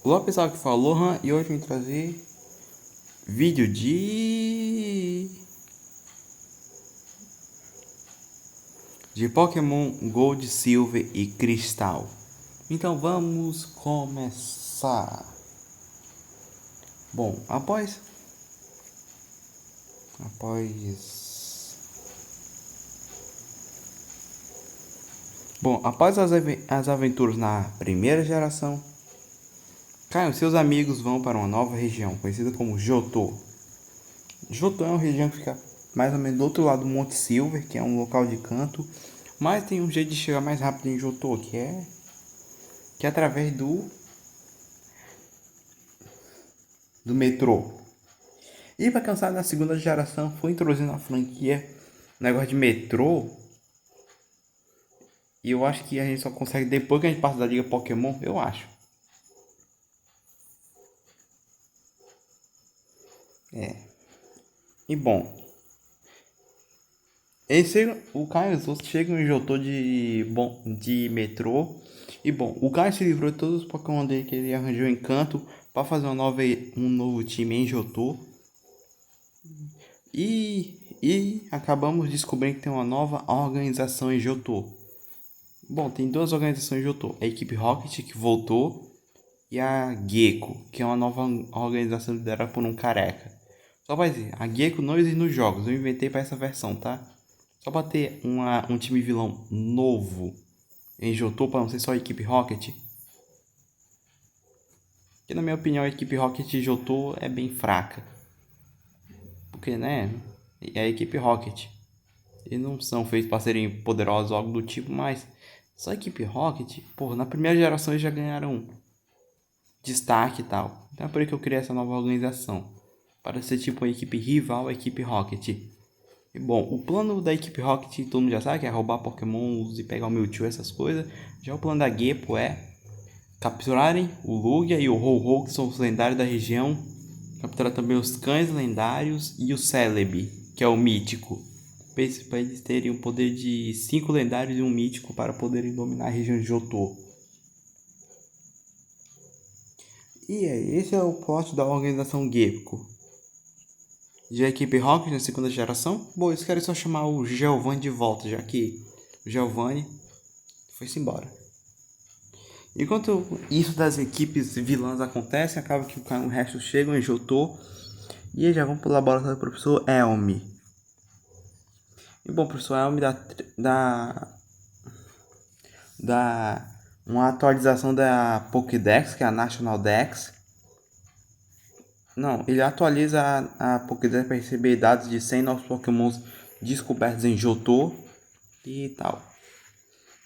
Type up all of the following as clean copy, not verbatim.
Olá pessoal, que falou Han, e hoje eu vim trazer vídeo de Pokémon Gold, Silver e Cristal. Então vamos começar. Bom, após as aventuras na primeira geração, Caio e seus amigos vão para uma nova região, conhecida como Johto. Johto é uma região que fica mais ou menos do outro lado do Monte Silver, que é um local de canto, mas tem um jeito de chegar mais rápido em Johto, que é através do metrô. E para cansar da segunda geração, foi introduzindo a franquia negócio de metrô. E eu acho que a gente só consegue depois que a gente passa da Liga Pokémon, eu acho. E bom, o Caio e os outros chegam em Johto de metrô. E bom, o Caio se livrou de todos os Pokémon dele que ele arranjou em canto para fazer um novo time em Johto. E acabamos descobrindo que tem uma nova organização em Johto. Bom, tem duas organizações em Johto. A equipe Rocket, que voltou, e a Gecko, que é uma nova organização liderada por um careca. Só pra dizer, a Gecko não existe nos jogos, eu inventei para essa versão, tá? Só pra ter um time vilão novo em Johto, para não ser só a equipe Rocket. Que na minha opinião a equipe Rocket de Johto é bem fraca. Porque, né, é a equipe Rocket. Eles não são feitos para serem poderosos ou algo do tipo, mas só a equipe Rocket, pô, na primeira geração eles já ganharam destaque e tal. Então é por isso que eu criei essa nova organização. Para ser tipo uma equipe rival à equipe Rocket. E bom, o plano da equipe Rocket, todo mundo já sabe, que é roubar Pokémon e pegar o Mewtwo, essas coisas. Já o plano da Geppo é capturarem o Lugia e o Ho-Ho, que são os lendários da região. Capturar também os cães lendários e o Celebi, que é o mítico. Para eles terem o poder de 5 lendários e um mítico para poderem dominar a região de Johto. E esse é o plot da organização Gecko. Já a equipe Rocket na segunda geração, bom, eles querem só chamar o Giovanni de volta, já que o Giovanni foi-se embora. Enquanto isso das equipes vilãs acontece, acaba que o resto chegam em Johto e eles já vão para o laboratório do professor Elmi. E bom, o professor Elmi dá uma atualização da Pokédex, que é a National Dex. Não, ele atualiza a Pokédex para receber dados de 100 novos Pokémons descobertos em Johto e tal.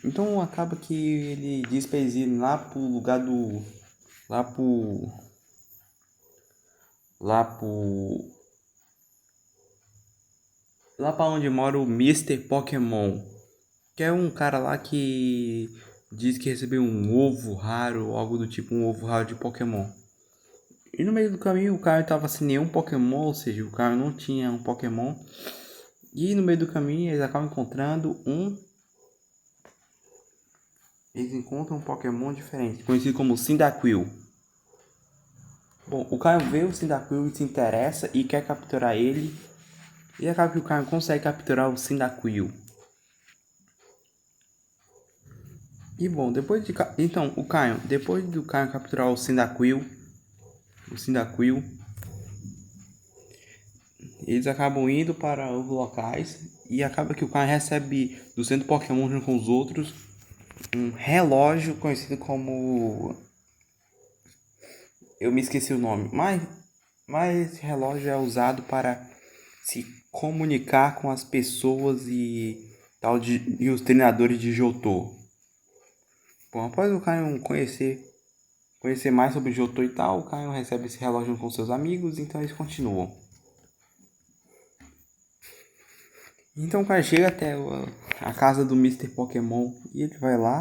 Então acaba que ele diz pra eles irem lá pro lugar do. Lá pro. Lá pro. Lá pra onde mora o Mister Pokémon. Que é um cara lá que diz que recebeu um ovo raro, algo do tipo, um ovo raro de Pokémon. E no meio do caminho o cara tava sem nenhum Pokémon, ou seja, o cara não tinha um Pokémon. E no meio do caminho eles acabam encontrando Eles encontram um Pokémon diferente, conhecido como Cyndaquil. Bom, o Caio vê o Cyndaquil e se interessa e quer capturar ele. E acaba que o Caio consegue capturar o Cyndaquil. E bom, então o Caio, depois do Caio capturar o Cyndaquil, eles acabam indo para os locais e acaba que o Caio recebe do centro Pokémon junto com os outros um relógio conhecido como, eu me esqueci o nome, mas esse relógio é usado para se comunicar com as pessoas e os treinadores de Johto. Bom, após o Caio conhecer mais sobre Johto e tal, o Caio recebe esse relógio com seus amigos, então eles continuam. Então o Caio chega até a casa do Mister Pokémon e ele vai lá.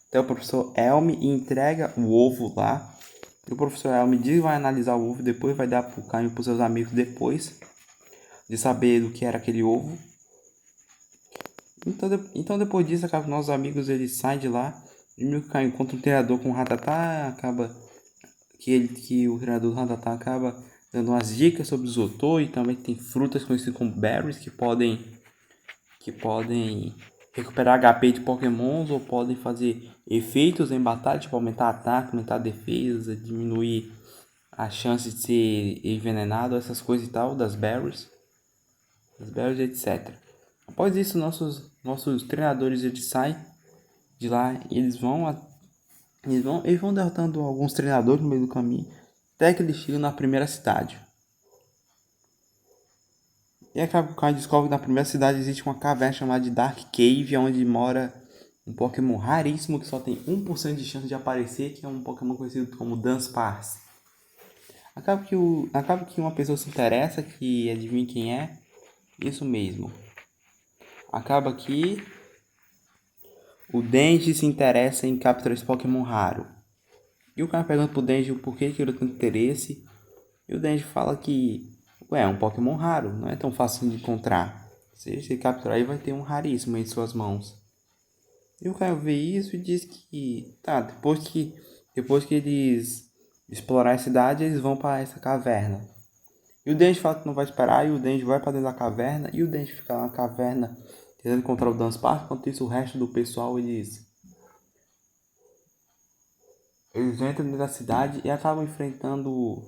Até o professor Elmi e entrega o ovo lá. E o professor Elmi diz que vai analisar o ovo, depois vai dar pro Caio e pros seus amigos depois de saber do que era aquele ovo. Então depois disso, acaba que nossos amigos eles saem de lá. E meio que Caio encontra um treinador com o Ratatá, acaba que o treinador do Ratatá acaba dando umas dicas sobre o Zotô e também tem frutas conhecidas como berries que podem recuperar HP de Pokémons ou podem fazer efeitos em batalha, tipo aumentar ataque, aumentar a defesa, diminuir a chance de ser envenenado, essas coisas e tal, das berries, etc. Após isso, nossos treinadores eles saem de lá e eles vão derrotando alguns treinadores no meio do caminho, até que eles chegam na primeira cidade. E acaba que o cara descobre que na primeira cidade existe uma caverna chamada de Dark Cave, onde mora um Pokémon raríssimo que só tem 1% de chance de aparecer, que é um Pokémon conhecido como Dunsparce. Acaba que uma pessoa se interessa, que adivinha quem é. Isso mesmo. Acaba que o Denji se interessa em capturar esse Pokémon raro. E o cara pergunta pro Denji o porquê que ele tem interesse. E o Denji fala que é um Pokémon raro, não é tão fácil de encontrar. Se ele capturar, ele vai ter um raríssimo em suas mãos. E o Caio vê isso e diz que tá, depois que eles explorar a cidade, eles vão para essa caverna. E o Denji fala que não vai esperar, e o Denji vai para dentro da caverna, e o Denji fica lá na caverna tentando encontrar o Dunsparce. Enquanto isso, o resto do pessoal eles entram dentro da cidade e acabam enfrentando.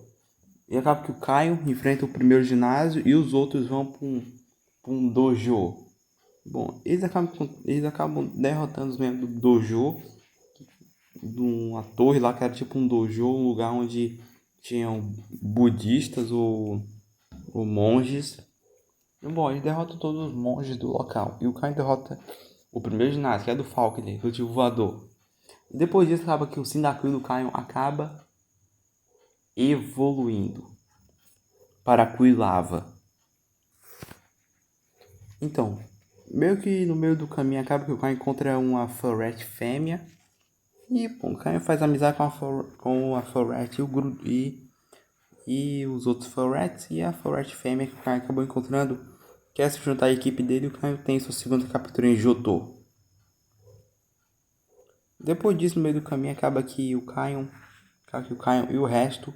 E acaba que o Caio enfrenta o primeiro ginásio e os outros vão para um dojo. Bom, eles acabam derrotando os membros do dojo, de uma torre lá que era tipo um dojo, um lugar onde tinham budistas ou monges. E, bom, eles derrotam todos os monges do local. E o Caio derrota o primeiro ginásio, que é do Falkner, do tipo voador. E depois disso acaba que o Cyndaquil do Caio acaba evoluindo para Quilava. Então, meio que no meio do caminho acaba que o Caio encontra uma Ferret fêmea. E bom, o Caio faz amizade com a Ferret e os outros Ferrets. E a Ferret fêmea que o Caio acabou encontrando quer se juntar à equipe dele. E o Caio tem sua segunda captura em Johto. Depois disso, no meio do caminho, acaba que o Caio e o resto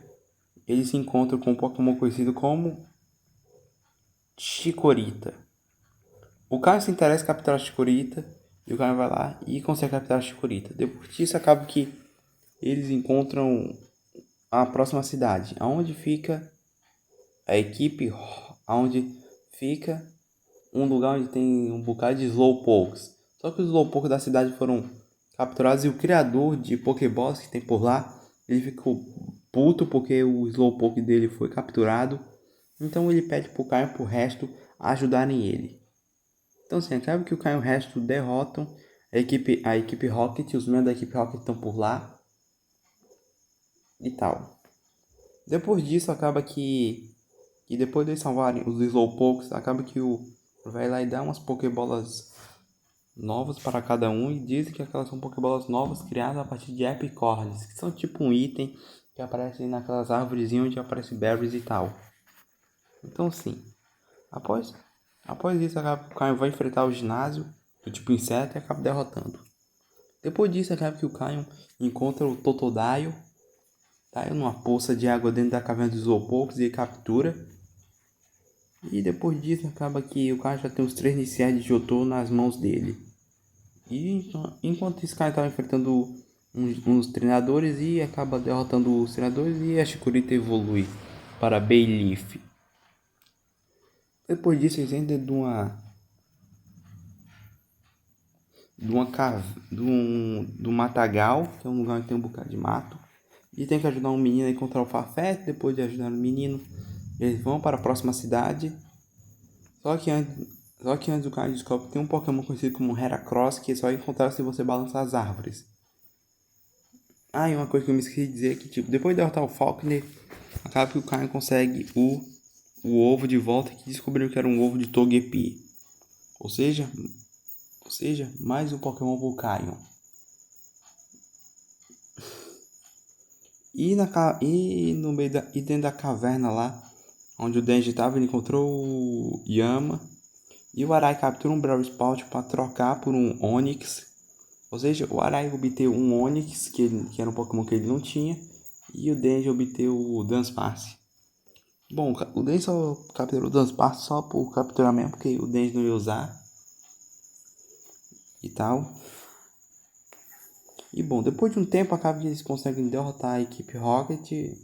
eles se encontram com um Pokémon conhecido como Chikorita. O Caio se interessa em capturar a Chikorita e o Caio vai lá e consegue capturar a Chikorita. Depois disso, acaba que eles encontram a próxima cidade, aonde fica a equipe, aonde fica um lugar onde tem um bocado de Slowpokes. Só que os Slowpokes da cidade foram capturados e o criador de Pokéballs que tem por lá, ele ficou puto porque o Slowpoke dele foi capturado. Então ele pede pro Caio e pro resto ajudarem ele. Então assim, acaba que o Caio e o resto derrotam a equipe Rocket, os membros da equipe Rocket estão por lá e tal. Depois disso acaba que depois de salvarem os Slowpokes, acaba que o vai lá e dá umas Pokébolas novas para cada um e dizem que aquelas são Pokébolas novas criadas a partir de Epicorns, que são tipo um item que aparece naquelas árvores onde aparece berries e tal. Então sim, após isso acaba que o Caio vai enfrentar o ginásio do tipo inseto e acaba derrotando. Depois disso acaba que o Caio encontra o Totodile, numa poça de água dentro da caverna dos Slowpokes e ele captura. E depois disso acaba que o Caio já tem os 3 iniciais de Johto nas mãos dele. E enquanto esse cara estava enfrentando uns treinadores e acaba derrotando os treinadores e a Chikorita evolui para Bayleaf. Depois disso eles entram de um matagal, que é um lugar onde tem um bocado de mato. E tem que ajudar um menino a encontrar o Farfetch. Depois de ajudar o menino, eles vão para a próxima cidade. Só que antes o cara descobre que tem um Pokémon conhecido como Heracross, que é só encontrar se você balançar as árvores. E uma coisa que eu me esqueci de dizer é que, tipo, depois de derrotar o Falkner, acaba que o Caio consegue o ovo de volta, que descobriu que era um ovo de Togepi. Ou seja, mais um Pokémon Vulcanion. E no meio dentro da caverna lá, onde o Denji estava, ele encontrou o Yama. E o Arai captura um Brawl Spout para trocar por um Onix. Ou seja, o Arai obteve um Onix, que era um Pokémon que ele não tinha. E o Denji obteve o Dunsparce. Bom, o Denji só capturou o Dunsparce só por capturar mesmo, porque o Denji não ia usar. E tal. E bom, depois de um tempo acaba que eles conseguem derrotar a equipe Rocket.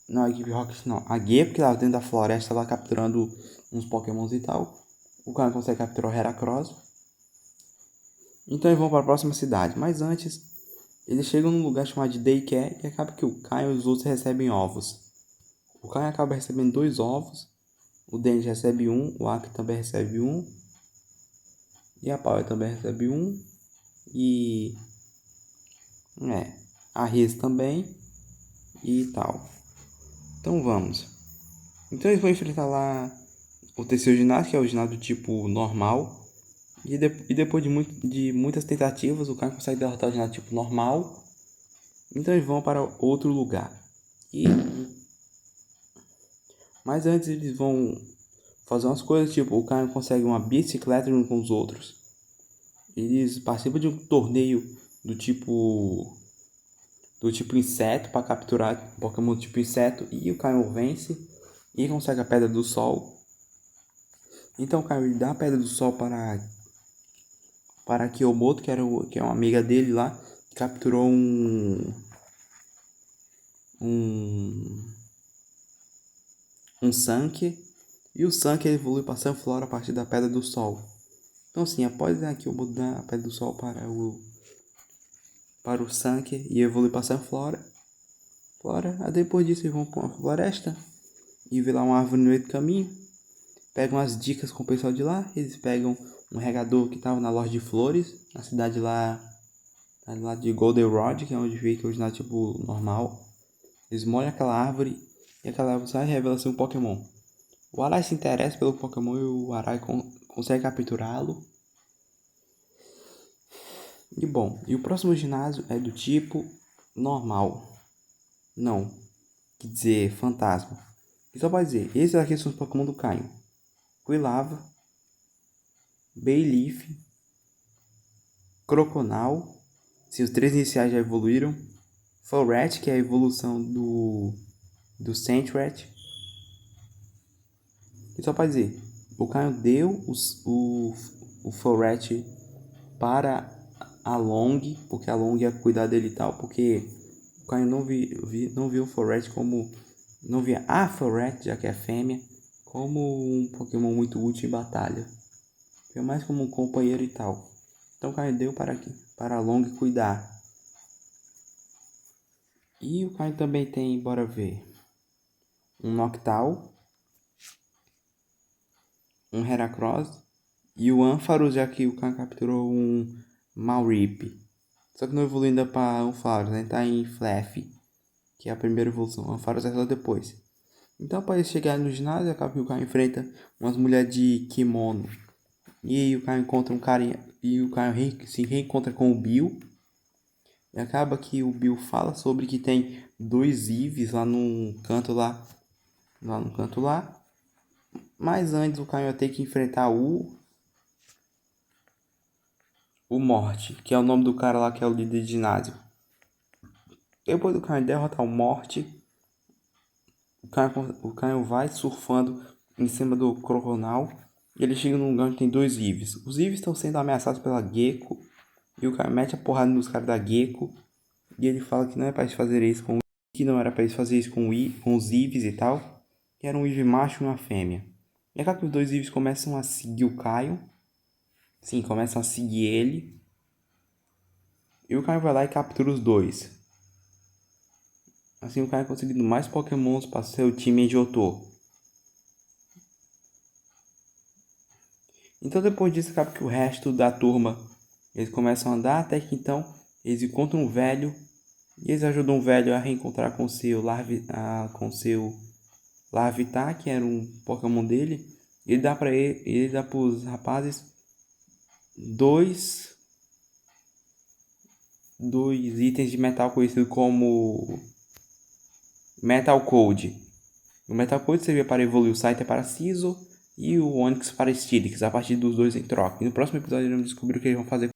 Não, a equipe Rocket não. A Geppo, que estava dentro da floresta lá capturando uns Pokémons e tal. O cara consegue capturar o Heracross. Então eles vão para a próxima cidade. Mas antes, eles chegam num lugar chamado de Daycare e acaba que o Caio e os outros recebem ovos. O Caio acaba recebendo 2 ovos. O Denji recebe um. O Aki também recebe um. E a Power também recebe um. E... a Riz também. E tal. Então vamos. Então eles vão enfrentar lá o terceiro ginásio, que é o ginásio tipo normal. E depois de muitas tentativas, o cara consegue derrotar o ginásio tipo normal. Então eles vão para outro lugar. Mas antes eles vão fazer umas coisas, tipo, o cara consegue uma bicicleta junto com os outros. Eles participam de um torneio do tipo inseto para capturar Pokémon do tipo inseto. E o Caio vence e consegue a Pedra do Sol. Então o Caio dá a Pedra do Sol para Kiyomoto, que é uma amiga dele lá, que capturou um Sanque. E o Sanque evolui para Sunflora a partir da Pedra do Sol. Então assim, após a Kiyomoto dar a Pedra do Sol para o Sanque e evolui para Sunflora, depois disso eles vão para uma floresta e vê lá uma árvore no meio do caminho. Pegam as dicas com o pessoal de lá. Eles pegam um regador que estava na loja de flores, na cidade lá de Goldenrod, que é onde fica o ginásio tipo normal. Eles molham aquela árvore e aquela árvore sai e revela ser um Pokémon. O Arai se interessa pelo Pokémon e o Arai consegue capturá-lo. E bom, e o próximo ginásio é do tipo normal. Não, quer dizer, fantasma. E só pode dizer, esses aqui são os Pokémon do Caio. Quilava, Bayleaf, Croconal, se os 3 iniciais já evoluíram. Floret, que é a evolução do Sentret. E só pode dizer, o Caio deu o Floret para a Long, porque a Long ia cuidar dele e tal, porque o Caio não viu o Floret como... Não via a Floret, já que é fêmea, como um Pokémon muito útil em batalha. Foi mais como um companheiro e tal. Então o Caio deu para a Long cuidar. E o Caio também tem, bora ver, um Noctowl, um Heracross e o Ampharos, já que o Caio capturou um Maurip. Só que não evoluiu ainda para Ampharos, né? Tá em Flef, que é a primeira evolução. Ampharos é só depois. Então, para chegar no ginásio, acaba que o Caio enfrenta umas mulheres de kimono. E o Caio encontra um carinha. E o Caio se reencontra com o Bill. E acaba que o Bill fala sobre que tem 2 Eevees lá no canto lá. Mas antes o Caio ia ter que enfrentar o Morte, que é o nome do cara lá que é o líder de ginásio. Depois do Caio derrotar o Morte, o Caio vai surfando em cima do Croconal. E ele chega num lugar onde tem 2 Eevees. Os Eevees estão sendo ameaçados pela Gecko. E o Caio mete a porrada nos caras da Gecko. E ele fala que não é para eles fazer isso que não era para eles fazer isso com os Eevees e tal. Que era um Eevee macho e uma fêmea. E acaba que os 2 Eevees começam a seguir o Caio. Sim, começam a seguir ele. E o Caio vai lá e captura os 2. Assim o Caio conseguindo mais Pokémons para seu time em Johto. Então depois disso acaba que o resto da turma eles começam a andar até que então eles encontram um velho e eles ajudam o velho a reencontrar com seu Larvitar, que era um Pokémon dele. Ele dá para os rapazes dois itens de metal conhecido como Metal Code. O Metal Code servia para evoluir o Scyther para Scizor e o Onix para Steelix, a partir dos dois em troca. E no próximo episódio iremos descobrir o que eles vão fazer